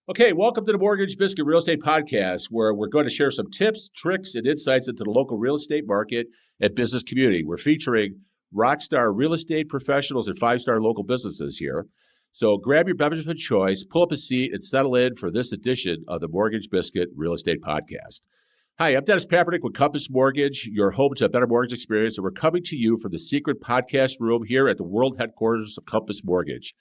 Okay, welcome to the Mortgage Biscuit Real Estate Podcast, where we're going to share some tips, tricks, and insights into the local real estate market and business community. We're featuring Rockstar real estate professionals and five-star local businesses here. So grab your beverage of choice, pull up a seat, and settle in for this edition of the Mortgage Biscuit Real Estate Podcast. Hi, I'm Dennis Papernick with Compass Mortgage, your home to a better mortgage experience, and we're coming to you from the secret podcast room here at the world headquarters of Compass Mortgage.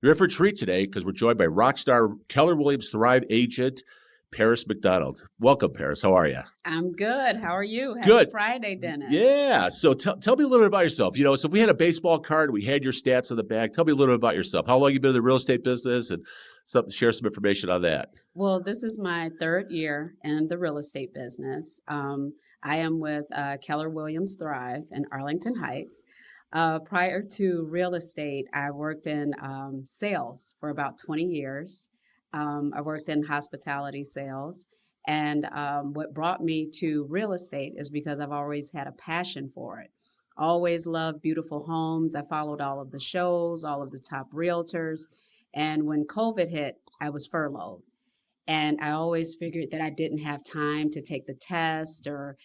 You're in for a treat today because we're joined by Rockstar Keller Williams Thrive agent, Paris McDonald. Welcome, Paris. How are you? I'm good. How are you? Good. Happy Friday, Dennis. Yeah. So tell me a little bit about yourself. So if we had a baseball card, we had your stats on the back. Tell me a little bit about yourself. How long you been in the real estate business and share some information on that. Well, this is my third year in the real estate business. I am with Keller Williams Thrive in Arlington Heights. Prior to real estate, I worked in sales for about 20 years. I worked in hospitality sales. And what brought me to real estate is because I've always had a passion for it. Always loved beautiful homes. I followed all of the shows, all of the top realtors. And when COVID hit, I was furloughed. And I always figured that I didn't have time to take the test or,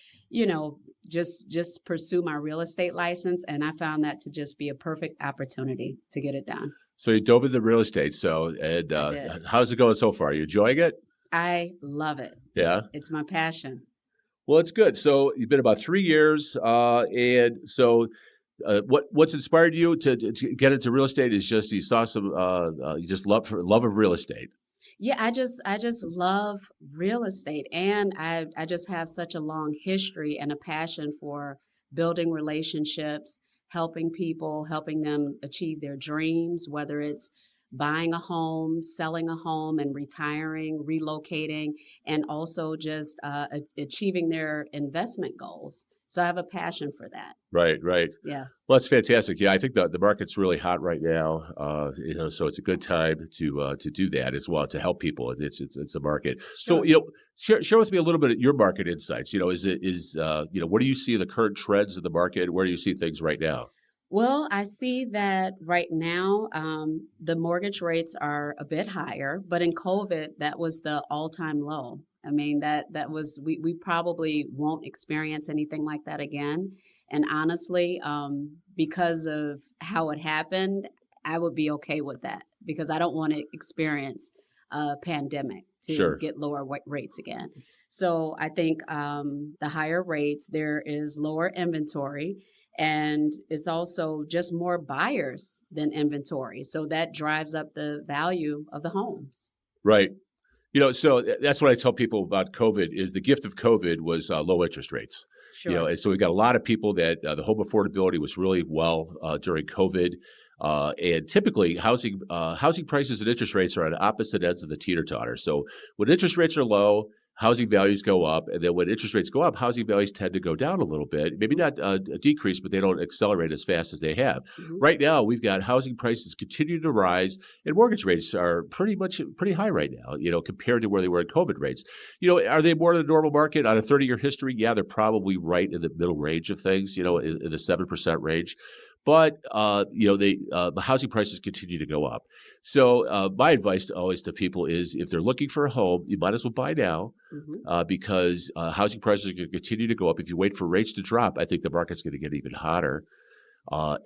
just pursue my real estate license. And I found that to just be a perfect opportunity to get it done. So you dove into real estate. How's it going so far? Are you enjoying it? I love it. Yeah. It's my passion. Well, it's good. So you've been about 3 years. What's inspired you to get into real estate is just you saw some, you just love of real estate. Yeah, I just love real estate, and I just have such a long history and a passion for building relationships, helping people, helping them achieve their dreams, whether it's buying a home, selling a home and retiring, relocating, and also just achieving their investment goals. So I have a passion for that. Right. Yes. Well, that's fantastic. Yeah, I think the market's really hot right now. So it's a good time to do that as well, to help people. It's a market. Sure. So share with me a little bit of your market insights. What do you see the current trends of the market? Where do you see things right now? Well, I see that right now the mortgage rates are a bit higher, but in COVID, that was the all-time low. I mean, that was, we probably won't experience anything like that again. And honestly, because of how it happened, I would be okay with that because I don't want to experience a pandemic to get lower rates again. So I think the higher rates, there is lower inventory. And it's also just more buyers than inventory. So that drives up the value of the homes. Right. So that's what I tell people about COVID is the gift of COVID was low interest rates. Sure. And so we've got a lot of people that the home affordability was really well during COVID. And typically housing prices and interest rates are on opposite ends of the teeter-totter. So when interest rates are low, housing values go up, and then when interest rates go up, housing values tend to go down a little bit. Maybe not a decrease, but they don't accelerate as fast as they have. Mm-hmm. Right now, we've got housing prices continue to rise, and mortgage rates are pretty high right now, compared to where they were in COVID rates. Are they more than the normal market on a 30-year history? Yeah, they're probably right in the middle range of things, in the 7% range. But the housing prices continue to go up. So my advice always to people is if they're looking for a home, you might as well buy now because housing prices are going to continue to go up. If you wait for rates to drop, I think the market's going to get even hotter.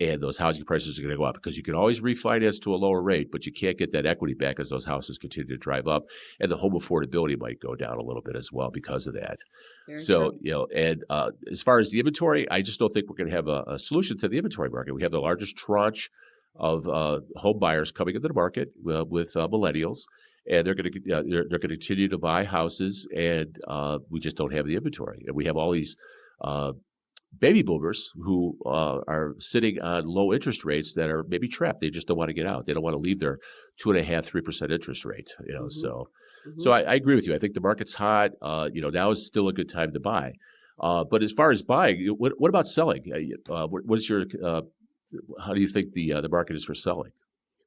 And those housing prices are going to go up because you can always refinance to a lower rate, but you can't get that equity back as those houses continue to drive up. And the home affordability might go down a little bit as well because of that. Very true. And as far as the inventory, I just don't think we're going to have a solution to the inventory market. We have the largest tranche of home buyers coming into the market with millennials. And they're going to continue to buy houses, and we just don't have the inventory. And we have all these baby boomers who are sitting on low interest rates that are maybe trapped. They just don't want to get out. They don't want to leave their 2.5-3% interest rate. So I agree with you. I think the market's hot. Now is still a good time to buy. But as far as buying, what about selling? What's your how do you think the market is for selling?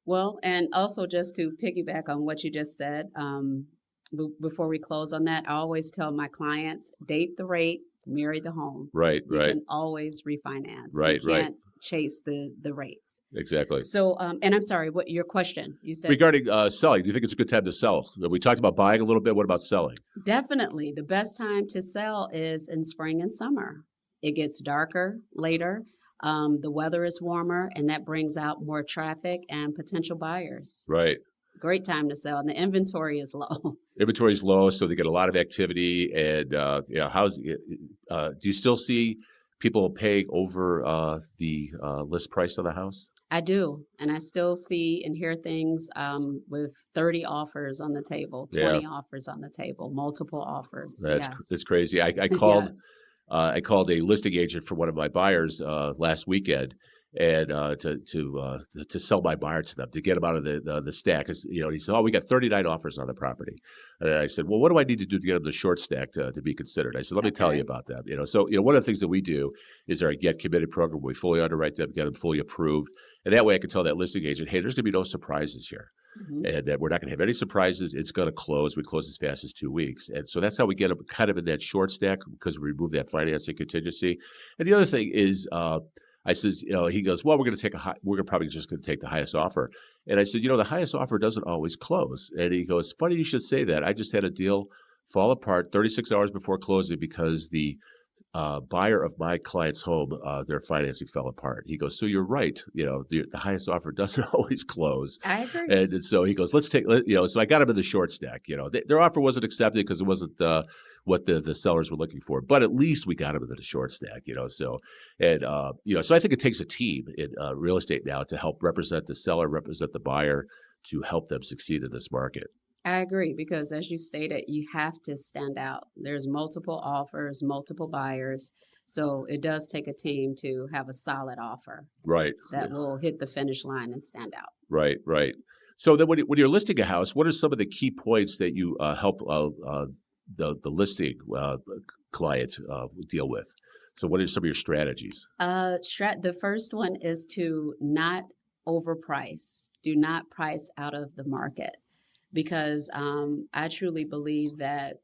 Well, and also just to piggyback on what you just said, before we close on that, I always tell my clients, date the rate, marry the home. Right. You can always refinance. Right. You can't chase the rates. Exactly. So, and I'm sorry, what your question? You said Regarding selling, do you think it's a good time to sell? We talked about buying a little bit. What about selling? definitely the best time to sell is in spring and summer. It gets darker later. The weather is warmer, and that brings out more traffic and potential buyers. Right. Great time to sell, and the inventory is low. Inventory is low, so they get a lot of activity. And do you still see people paying over the list price of the house? I do, and I still see and hear things with 30 offers on the table, 20 offers on the table, multiple offers. That's crazy. I called Yes. I called a listing agent for one of my buyers last weekend, and to sell my buyer to them, to get them out of the stack. 'Cause, he said, "Oh, we got 39 offers on the property," and I said, "Well, what do I need to do to get them the short stack to be considered?" I said, "Let me tell you about that." So one of the things that we do is our Get Committed program. We fully underwrite them, get them fully approved, and that way I can tell that listing agent, "Hey, there's going to be no surprises here." Mhm. And that we're not going to have any surprises. It's going to close. We close as fast as 2 weeks. And so that's how we get them kind of in that short stack, because we remove that financing contingency. And the other thing is, I says, he goes, "Well, we're probably just going to take the highest offer." And I said, "The highest offer doesn't always close." And he goes, "Funny you should say that. I just had a deal fall apart 36 hours before closing because the buyer of my client's home, their financing fell apart." He goes, "So you're right. The highest offer doesn't always close." I agree. And so he goes, so I got him in the short stack. Their offer wasn't accepted because it wasn't what the sellers were looking for, but at least we got him into the short stack. So I think it takes a team in real estate now to help represent the seller, represent the buyer, to help them succeed in this market. I agree, because as you stated, you have to stand out. There's multiple offers, multiple buyers. So it does take a team to have a solid offer Right. that will hit the finish line and stand out. Right. So then when you're listing a house, what are some of the key points that you help the listing client deal with? So what are some of your strategies? The first one is to not overprice. Do not price out of the market, because I truly believe that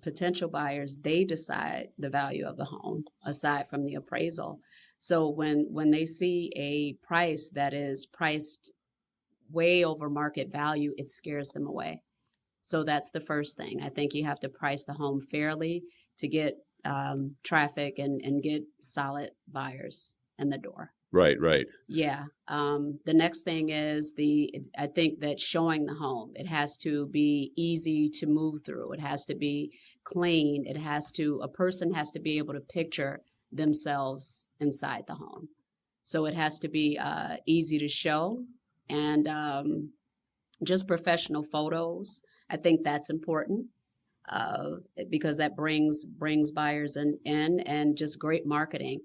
potential buyers, they decide the value of the home aside from the appraisal. So when they see a price that is priced way over market value, it scares them away. So that's the first thing. I think you have to price the home fairly to get traffic and get solid buyers in the door. Right. Yeah. The next thing is I think that showing the home, it has to be easy to move through. It has to be clean. A person has to be able to picture themselves inside the home. So it has to be easy to show, and just professional photos. I think that's important because that brings buyers in, and just great marketing.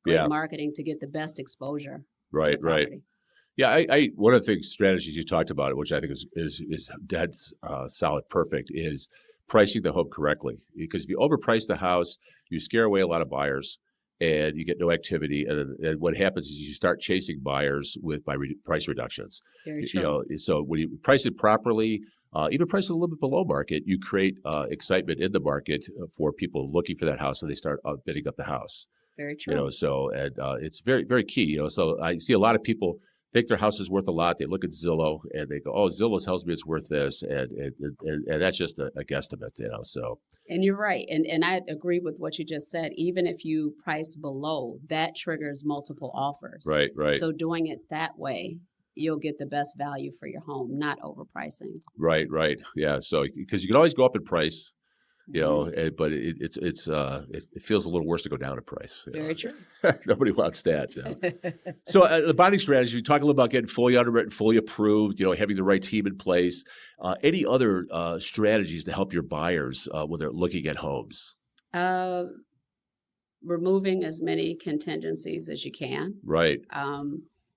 Marketing to get the best exposure. Right. Yeah, I one of the strategies you talked about, which I think is dead solid, perfect, is pricing the home correctly. Because if you overprice the house, you scare away a lot of buyers, and you get no activity. And what happens is you start chasing buyers by price reductions. Very true. So when you price it properly, even price it a little bit below market, you create excitement in the market for people looking for that house, and they start bidding up the house. Very true. It's very, very key. So I see a lot of people think their house is worth a lot. They look at Zillow and they go, "Oh, Zillow tells me it's worth this," and that's just a guesstimate. So. And you're right, and I agree with what you just said. Even if you price below, that triggers multiple offers. Right. So doing it that way, you'll get the best value for your home, not overpricing. Right. Yeah. So because you can always go up in price. Mhm. But it feels a little worse to go down in price. Very true. Nobody wants that. So the buying strategy, we talk a little about getting fully underwritten, fully approved, having the right team in place. Any other strategies to help your buyers when they're looking at homes? Removing as many contingencies as you can. Right.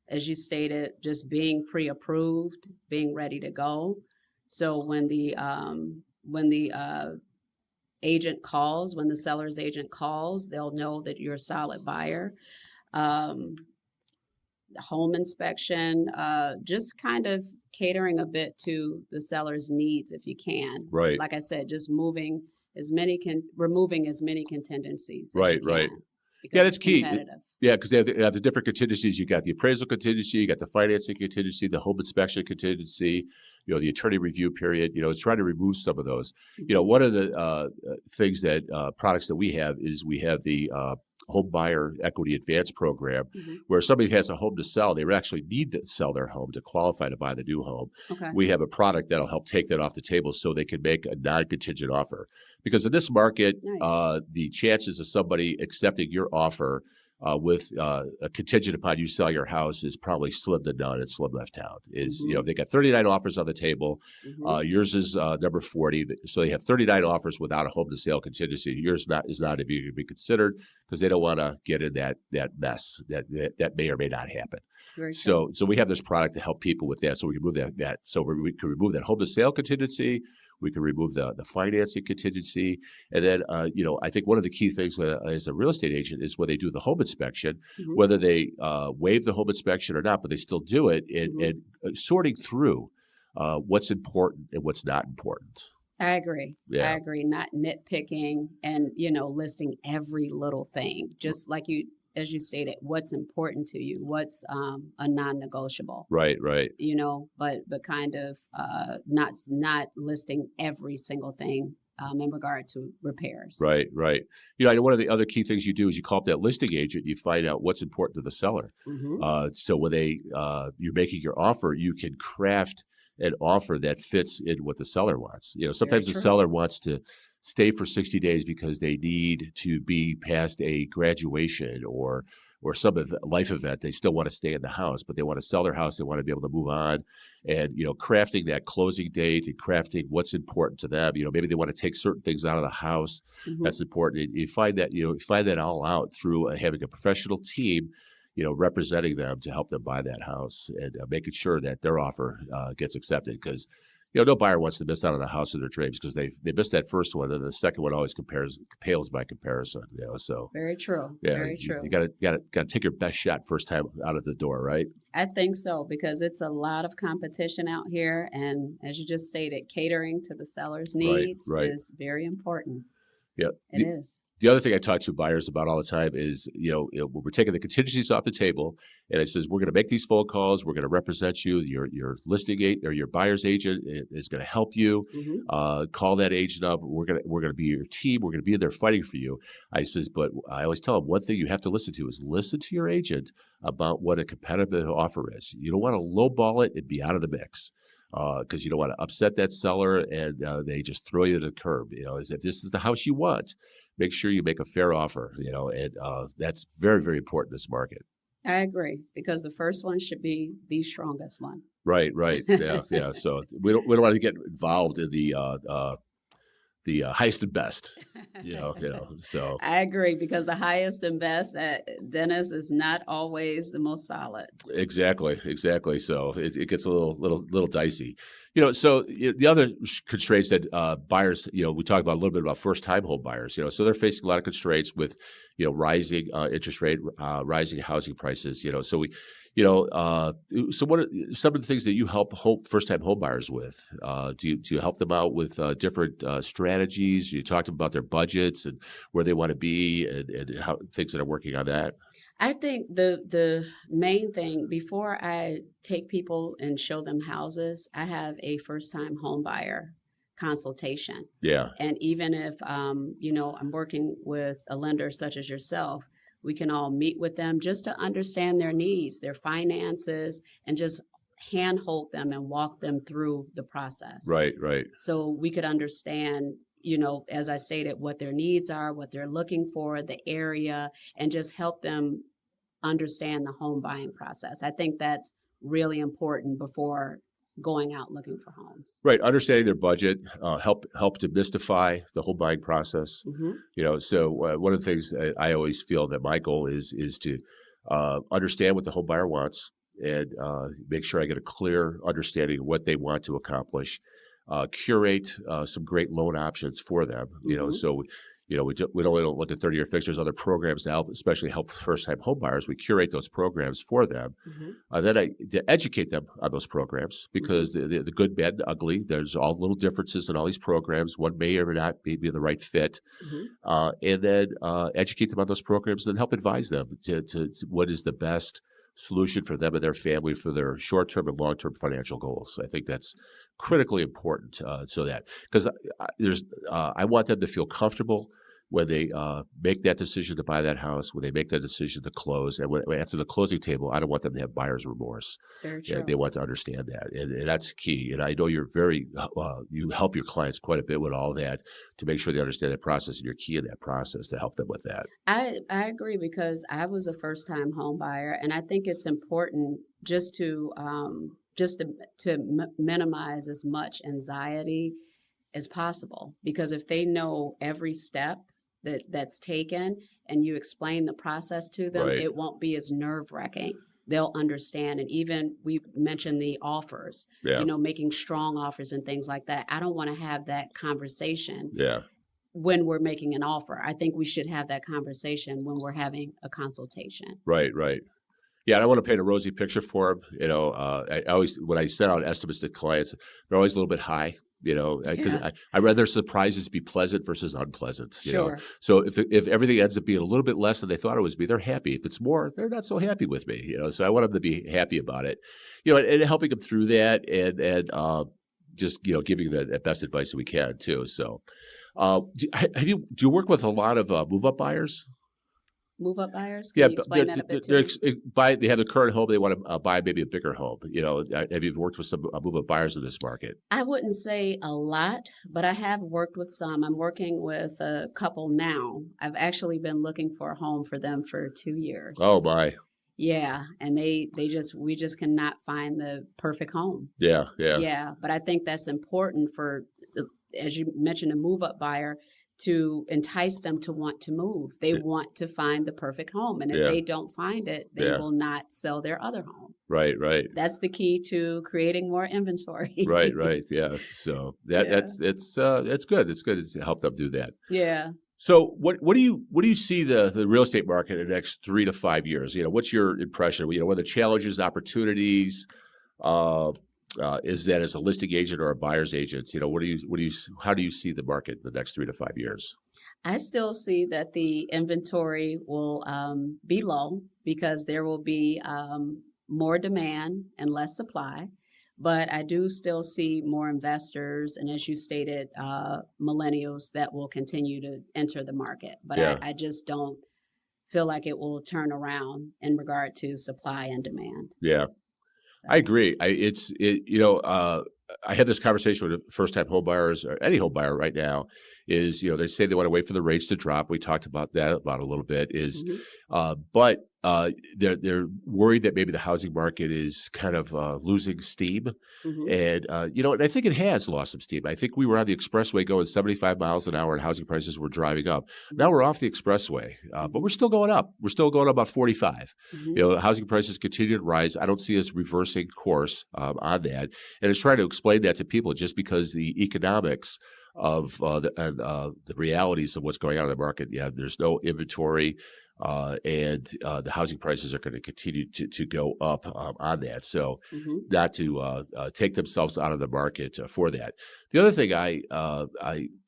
As you stated, just being pre-approved, being ready to go. So when the agent calls, when the seller's agent calls, they'll know that you're a solid buyer. Home inspection, just kind of catering a bit to the seller's needs if you can. Right. Like I said, just removing as many contingencies as you can. Right. because Yeah, it's that's key. competitive. Yeah, because they have the different contingencies. You got the appraisal contingency, you got the financing contingency, the home inspection contingency, the attorney review period. It's trying to remove some of those. Mhm. One of the things that products that we have is we have the home buyer equity advance program, Mhm. where somebody has a home to sell, they actually need to sell their home to qualify to buy the new home. Okay. We have a product that'll help take that off the table so they can make a non-contingent offer. Because in this market, Nice. the chances of somebody accepting your offer with a contingent upon you sell your house is probably slim to none. It's slim left out. Mhm. They got 39 offers on the table. Mhm. Yours is number 40, so they have 39 offers without a home to sale contingency. Yours is not to be considered because they don't want to get in that mess that may or may not happen. Very true. So we have this product to help people with that. So we can remove that. So we can remove that home to sale contingency. We can remove the financing contingency. And then, I think one of the key things as a real estate agent is when they do the home inspection, Mhm. whether they waive the home inspection or not, but they still do it, Mhm. and sorting through what's important and what's not important. I agree. I Yeah. agree. Not nitpicking and, listing every little thing, just like as you stated, what's important to you, what's a non-negotiable, Right, right. but kind of not listing every single thing in regard to repairs. Right, right. I know one of the other key things you do is you call up that listing agent. You find out what's important to the seller. Hmm. So when you're making your offer, you can craft an offer that fits in what the seller wants. Very Sometimes the true. seller wants to stay for 60 days because they need to be past a graduation or some life event. They still want to stay in the house, but they want to sell their house. They want to be able to move on. And, crafting that closing date and crafting what's important to them. Maybe they want to take certain things out of the house. Hmm. That's important. And you find that all out through having a professional team, representing them to help them buy that house and making sure that their offer gets accepted. Because no buyer wants to miss out on the house of their dreams because they missed that first one, and the second one always pales by comparison. So Very true. yeah, Very you, true. you gotta take your best shot first time out of the door, right? I think so because it's a lot of competition out here, and as you just stated, catering to the seller's Right, needs right. is very important. Yeah. It is. The other thing I talk to buyers about all the time is, when we're taking the contingencies off the table, and it says we're going to make these phone calls, we're going to represent you, your listing agent or your buyer's agent is going to help you. Hmm. Call that agent up. We're gonna be your team. We're going to be in there fighting for you. But I always tell them one thing you have to listen to is listen to your agent about what a competitive offer is. You don't want to lowball it and be out of the mix. Because you don't want to upset that seller and they just throw you to the curb. If this is the house you want, make sure you make a fair offer. And that's very, very important in this market. I agree because the first one should be the strongest one. Right, right, yeah, yeah. So we don't want to get involved in the highest and best. So I agree because the highest and best at Dennis is not always the most solid. exactly. So it gets a little dicey. So the other constraints that buyers, we talk about a little bit about first time home buyers. So they're facing a lot of constraints with, rising interest rate, rising housing prices. So we, so what are some of the things that you help first time home buyers with? Do you help them out with different strategies? You talk to them about their budgets and where they want to be and how things that are working on that. I think the main thing before I take people and show them houses, I have a first time home buyer consultation. Yeah. And even if I'm working with a lender such as yourself, we can all meet with them just to understand their needs, their finances, and just handhold them and walk them through the process. Right, right. So we could understand, as I stated, what their needs are, what they're looking for, the area, and just help them understand the home buying process. I think that's really important before going out looking for homes. Right, understanding their budget, help demystify the whole buying process. Hmm. So one of the things that I always feel that my goal is to understand what the home buyer wants and make sure I get a clear understanding of what they want to accomplish. Curate some great loan options for them. Hmm. So We don't look at 30-year fixed. There's other programs to help, especially help first-time home buyers. We curate those programs for them. Then to educate them on those programs, because the good, bad, and ugly, there's all little differences in all these programs. One may or may not be the right fit. And then educate them on those programs and help advise them to what is the best solution for them and their family for their short-term and long-term financial goals. I think that's critically important. So that, because I want them to feel comfortable when they make that decision to buy that house, when they make that decision to close, and after the closing table, I don't want them to have buyer's remorse. Very true. They want to understand that, and that's key. And I know you're you help your clients quite a bit with all that to make sure they understand that process, and you're key in that process to help them with that. I agree, because I was a first-time home buyer, and I think it's important just to minimize as much anxiety as possible, because if they know every step that's taken and you explain the process to them, it won't be as nerve-wracking. They'll understand. And even we mentioned the offers, making strong offers and things like that. I don't want to have that conversation when we're making an offer. I think we should have that conversation when we're having a consultation. Right. Yeah, I don't want to paint a rosy picture for them. I always, when I send out estimates to clients, they're always a little bit high. Because I'd rather surprises be pleasant versus unpleasant. Sure. So if everything ends up being a little bit less than they thought it was, they're happy. If it's more, they're not so happy with me. So I want them to be happy about it. And helping them through that, and just giving them the best advice that we can too. So, do you work with a lot of move-up buyers? Move-up buyers? Can you explain that a bit to me? They have a current home. They want to buy maybe a bigger home. Have you worked with some move-up buyers in this market? I wouldn't say a lot, but I have worked with some. I'm working with a couple now. I've actually been looking for a home for them for 2 years. Oh, my. Yeah, and we just cannot find the perfect home. Yeah. But I think that's important for, as you mentioned, a move-up buyer, to entice them to want to move. They want to find the perfect home. And if they don't find it, they will not sell their other home. Right. That's the key to creating more inventory. Right. Yeah. So it's good. It's good to help them do that. Yeah. So what do you see the real estate market in the next 3 to 5 years? What's your impression? What are the challenges, opportunities? Is that as a listing agent or a buyer's agent? How do you see the market in the next 3 to 5 years? I still see that the inventory will be low, because there will be more demand and less supply. But I do still see more investors, and as you stated, millennials that will continue to enter the market. But I just don't feel like it will turn around in regard to supply and demand. Yeah. I agree. I had this conversation with first-time home buyers, or any home buyer right now, is, they say they want to wait for the rates to drop. We talked about that a little bit, but they're worried that maybe the housing market is kind of losing steam. And, and I think it has lost some steam. I think we were on the expressway going 75 miles an hour and housing prices were driving up. Now we're off the expressway, but we're still going up. We're still going up about 45. Housing prices continue to rise. I don't see us reversing course on that. And it's trying to explain that to people, just because the economics of the realities of what's going on in the market. There's no inventory. And the housing prices are going to continue to go up on that. So not to take themselves out of the market for that. The other thing I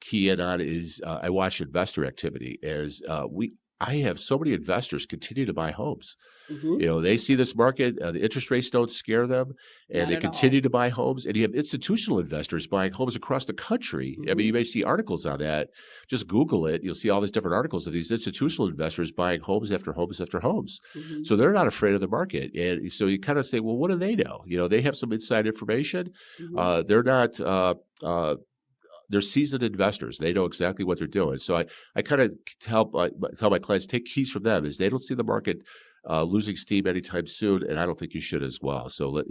key in on is I watch investor activity. As I have so many investors continue to buy homes. They see this market, the interest rates don't scare them, and they continue to buy homes. And you have institutional investors buying homes across the country. I mean, you may see articles on that. Just Google it. You'll see all these different articles of these institutional investors buying homes after homes after homes. So they're not afraid of the market. And so you kind of say, well, what do they know? They have some inside information. They're not they're seasoned investors. They know exactly what they're doing. So I kind of tell my clients, take keys from them, is they don't see the market losing steam anytime soon, and I don't think you should as well. So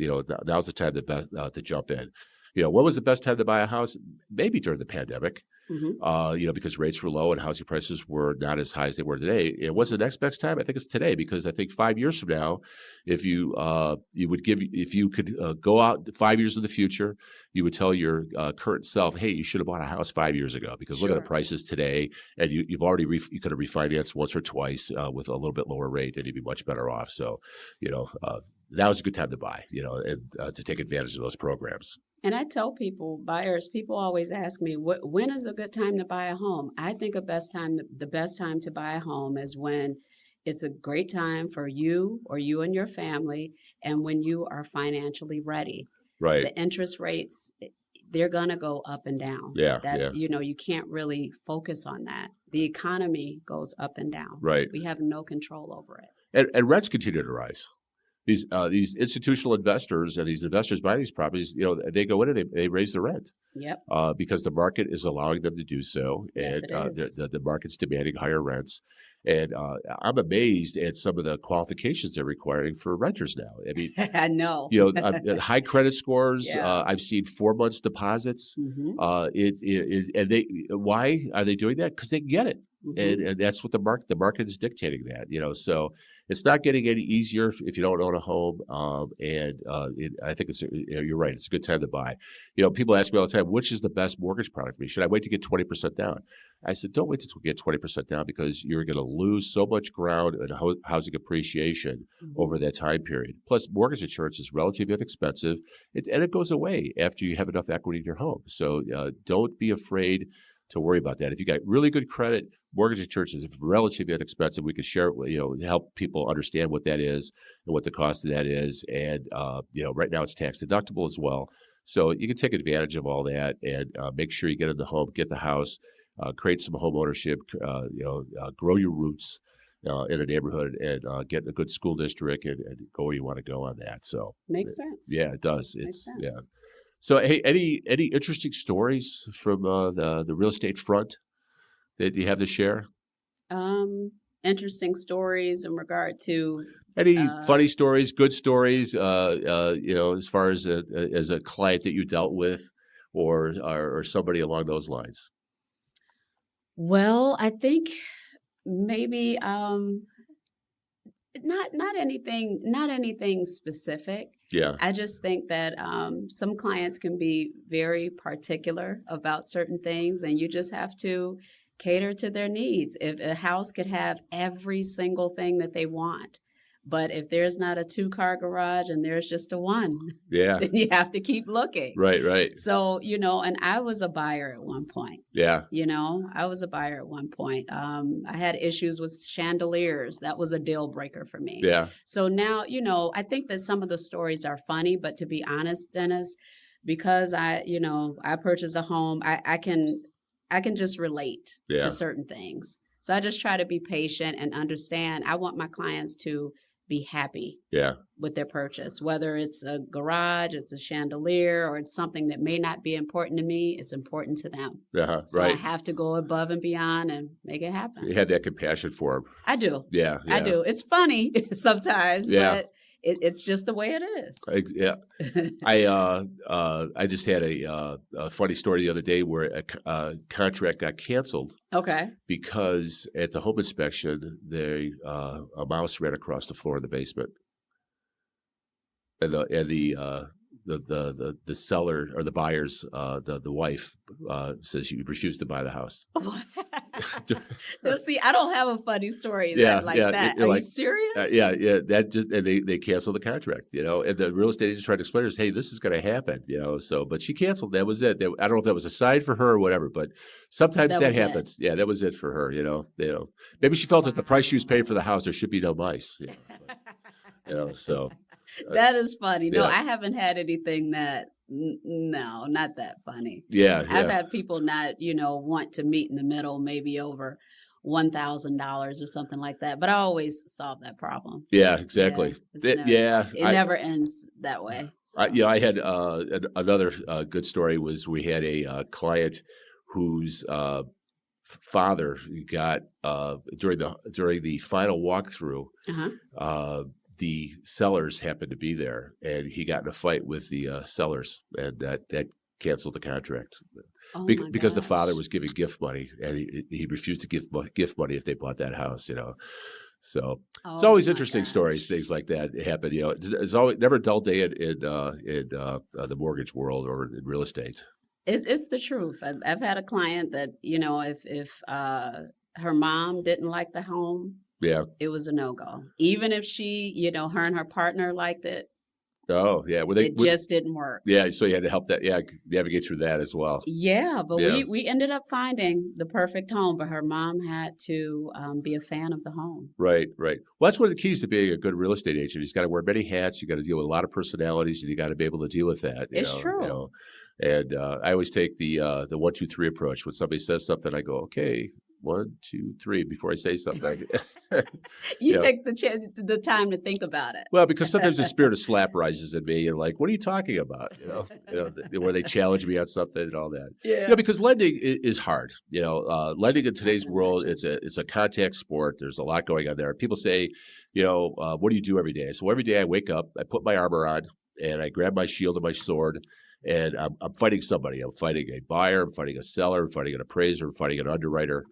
now's the time to jump in. What was the best time to buy a house? maybe during the pandemic. Because rates were low and housing prices were not as high as they were today. And what's the next best time? I think it's today, because I think 5 years from now, if you could go out 5 years in the future, you would tell your current self, hey, you should have bought a house 5 years ago, because look at the prices today, and you could have refinanced once or twice with a little bit lower rate, and you'd be much better off. So, now is a good time to buy, and to take advantage of those programs. And I tell buyers, people always ask me, when is a good time to buy a home? I think the best time to buy a home is when it's a great time for you or you and your family, and when you are financially ready. Right. The interest rates, they're going to go up and down. You can't really focus on that. The economy goes up and down. Right. We have no control over it. And rents continue to rise. These institutional investors and these investors buying these properties, they go in and they raise the rent. Yep. Because the market is allowing them to do so, and yes, it is. The market's demanding higher rents. And I'm amazed at some of the qualifications they're requiring for renters now. I mean, I know. High credit scores. Yeah. I've seen 4 months deposits. Why are they doing that? Because they can get it. And that's what the market is dictating that, so it's not getting any easier if you don't own a home. I think you're right. It's a good time to buy. People ask me all the time, which is the best mortgage product for me? Should I wait to get 20% down? I said, don't wait to get 20% down, because you're going to lose so much ground in housing appreciation over that time period. Plus, mortgage insurance is relatively inexpensive, and it goes away after you have enough equity in your home. So don't be afraid to worry about that. If you got really good credit, mortgage insurance is relatively inexpensive. We can share it, help people understand what that is and what the cost of that is. And, right now it's tax deductible as well. So you can take advantage of all that and make sure you get in the home, get the house, create some home ownership, grow your roots in a neighborhood, and get a good school district and go where you want to go on that. So makes sense. Yeah, it does. Makes sense. Yeah. So, hey, any interesting stories from the real estate front that you have to share? Interesting stories in regard to any funny stories, good stories. As far as a client that you dealt with, or somebody along those lines. Well, I think maybe not anything specific. Yeah. I just think that some clients can be very particular about certain things, and you just have to cater to their needs. If a house could have every single thing that they want, but if there's not a 2-car garage and there's just a 1, then you have to keep looking. Right. So, and I was a buyer at one point. Yeah. I was a buyer at one point. I had issues with chandeliers. That was a deal breaker for me. Yeah. So now, I think that some of the stories are funny, but to be honest, Dennis, because I purchased a home, I can just relate to certain things. So I just try to be patient and understand. I want my clients to be happy with their purchase, whether it's a garage, it's a chandelier, or it's something that may not be important to me. It's important to them. So I have to go above and beyond and make it happen. You have that compassion for them. I do. Yeah. I do. It's funny sometimes, but it's just the way it is. I just had a funny story the other day where a contract got canceled. Okay. Because at the home inspection, a mouse ran across the floor in the basement, and the seller or the buyer's the wife says she refused to buy the house. No, see, I don't have a funny story like that. Are you serious? That just, and they canceled the contract, and the real estate agent tried to explain to us, hey, this is going to happen, but she canceled. That was it. I don't know if that was a sign for her or whatever, but sometimes that happens. Yeah, that was it for her, maybe she felt that the price she was paying for the house, there should be no mice, so. That is funny. No, I haven't had anything that, no, not that funny. Yeah. I've had people not, want to meet in the middle, maybe over $1,000 or something like that. But I always solve that problem. Yeah, exactly. It never ends that way. So. I had another good story was we had a client whose father got during the final walkthrough. The sellers happened to be there, and he got in a fight with the sellers, and that canceled the contract. Oh my because the father gosh. was giving gift money, and he refused to give gift money if they bought that house. So it's Oh always my interesting stories, gosh. things like that happen. It's always never a dull day in the mortgage world or in real estate. It's the truth. I've had a client that, if her mom didn't like the home, Yeah. it was a no-go. Even if she, her and her partner liked it, Oh, yeah. it just didn't work. Yeah. So you had to help that. Yeah, navigate through that as well. Yeah, but Yeah. we ended up finding the perfect home, but her mom had to be a fan of the home. Right, right. Well, that's one of the keys to being a good real estate agent. You've got to wear many hats. You got to deal with a lot of personalities, and you got to be able to deal with that. It's true. And I always take the 1, 2, 3 approach. When somebody says something, I go, okay, 1, 2, 3 before I say something. You take the time to think about it. Well, because sometimes the spirit of slap rises in me, and like, what are you talking about? Where they challenge me on something and all that. Yeah. Because lending is hard. Lending in today's can world, imagine. it's a contact sport. There's a lot going on there. People say, what do you do every day? So every day I wake up, I put my armor on, and I grab my shield and my sword, and I'm fighting somebody. I'm fighting a buyer. I'm fighting a seller. I'm fighting an appraiser. I'm fighting an underwriter.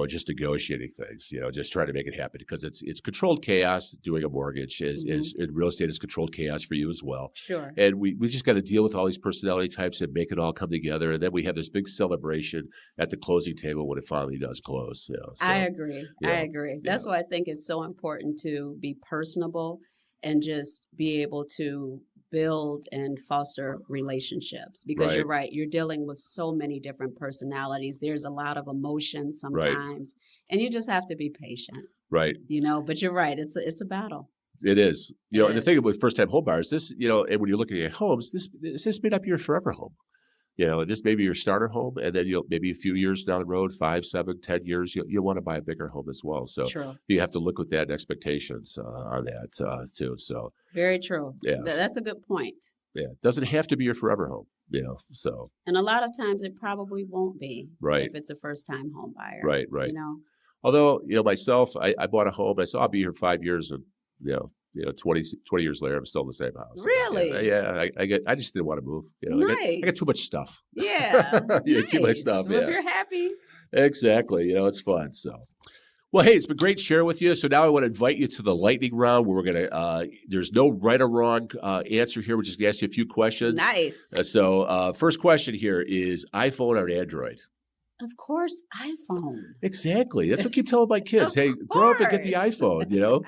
Just negotiating things, just trying to make it happen, because it's controlled chaos. Doing a mortgage is in real estate is controlled chaos for you as well. Sure. And we just got to deal with all these personality types and make it all come together. And then we have this big celebration at the closing table when it finally does close. So, I agree. yeah, I agree. That's why I think it's so important to be personable and just be able to build and foster relationships, because you're right. You're dealing with so many different personalities. There's a lot of emotion sometimes, and you just have to be patient. Right. But you're right. It's a battle. It is. And the thing with first-time home buyers, and when you're looking at homes, this may not be your forever home. This may be your starter home, and then maybe a few years down the road, 5, 7, 10 years, you'll want to buy a bigger home as well. So you have to look with that and expectations on that too. So very true. Yeah, that's a good point. Yeah, it doesn't have to be your forever home. So and a lot of times it probably won't be. Right. If it's a first-time home buyer. Right. Although myself, I bought a home. I said I'll be here 5 years, and 20 years later, I'm still in the same house. Really? Yeah. I just didn't want to move. Nice. I got too much stuff. Yeah. Nice. Too much stuff. Well, if you're happy. Exactly. It's fun. So, well, hey, it's been great sharing with you. So now I want to invite you to the lightning round, where we're going to, there's no right or wrong answer here. We're just going to ask you a few questions. Nice. So first question here is iPhone or Android? Of course, iPhone. Exactly. That's what I keep telling my kids. Hey, grow up and get the iPhone,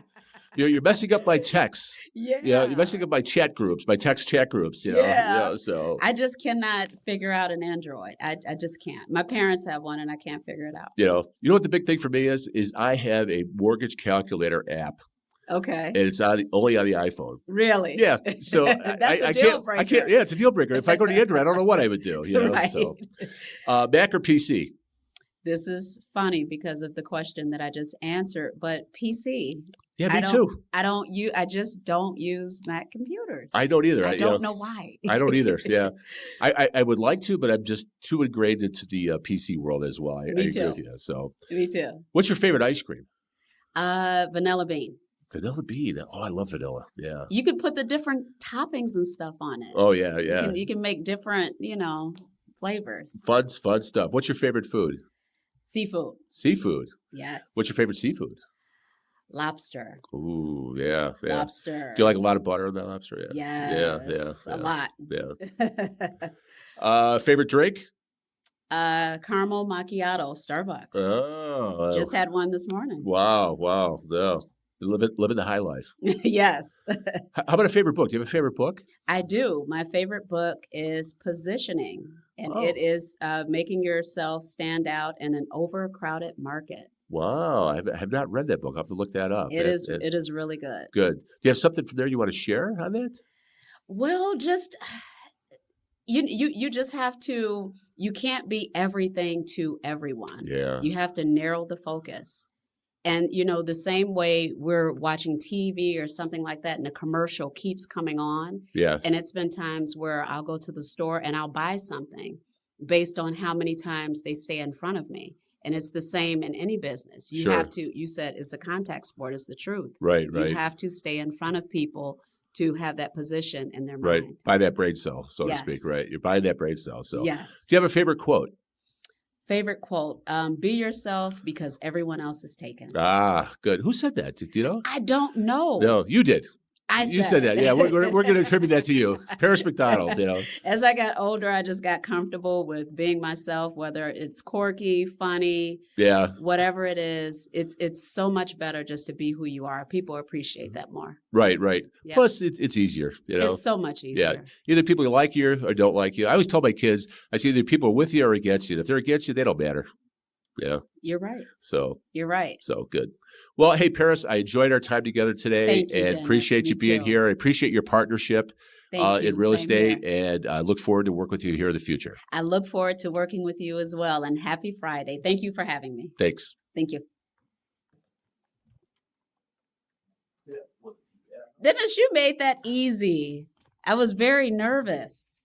You're messing up my texts. Yeah. You're messing up my chat groups, my text chat groups, so I just cannot figure out an Android. I just can't. My parents have one, and I can't figure it out. You know what the big thing for me is I have a mortgage calculator app. Okay. And it's only on the iPhone. Really? Yeah. So that's a deal breaker. I can't. Yeah, it's a deal breaker. If I go to Android, I don't know what I would do. Right. So, Mac or PC? This is funny because of the question that I just answered, but PC. Yeah, me too. I just don't use Mac computers. I don't either. I don't know why. I don't either. Yeah. I would like to, but I'm just too ingrained into the PC world as well. I agree with you. So. Me too. What's your favorite ice cream? Vanilla bean. Vanilla bean. Oh, I love vanilla. Yeah. You could put the different toppings and stuff on it. Oh, yeah. You can make different, flavors. Fun stuff. What's your favorite food? Seafood. Seafood. Yes. What's your favorite seafood? Lobster. Ooh, yeah. Lobster. Do you like a lot of butter on that lobster? Yeah. Yes. A lot. Yeah. Favorite drink? Caramel macchiato, Starbucks. Oh. Just had one this morning. Wow. Yeah. Living the high life. Yes. How about a favorite book? Do you have a favorite book? I do. My favorite book is Positioning, and it is making yourself stand out in an overcrowded market. Wow. I have not read that book. I'll have to look that up. It is really good. Good. Do you have something from there you want to share on that? Well, just you just have to, you can't be everything to everyone. Yeah. You have to narrow the focus. And, the same way we're watching TV or something like that, and a commercial keeps coming on. Yes. And it's been times where I'll go to the store and I'll buy something based on how many times they stay in front of me. And it's the same in any business. You have to, you said it's a contact sport, it's the truth. Right. You have to stay in front of people to have that position in their Right. mind. Buy that brain cell, so to speak, Yes. right? You're buying that brain cell. So Yes. do you have a favorite quote? Favorite quote, be yourself because everyone else is taken. Ah, good. Who said that? Do you know? I don't know. No, you did. You said that. it. Yeah, we're going to attribute that to you. Paris McDonald, As I got older, I just got comfortable with being myself, whether it's quirky, funny, Yeah. whatever it is. It's so much better just to be who you are. People appreciate that more. Right, right. Yeah. Plus, it's easier, It's so much easier. Yeah. Either people like you or don't like you. I always tell my kids, I say either people are with you or against you. And if they're against you, they don't matter. Yeah. You're right. So You're right. So good. Well, hey, Paris, I enjoyed our time together today. Thank you, and Dennis. appreciate you Me being too. here. I appreciate your partnership Thank you. in real Same estate, here. and I look forward to work with you here in the future. I look forward to working with you as well. And happy Friday. Thank you for having me. Thanks. Thank you. Dennis, you made that easy. I was very nervous.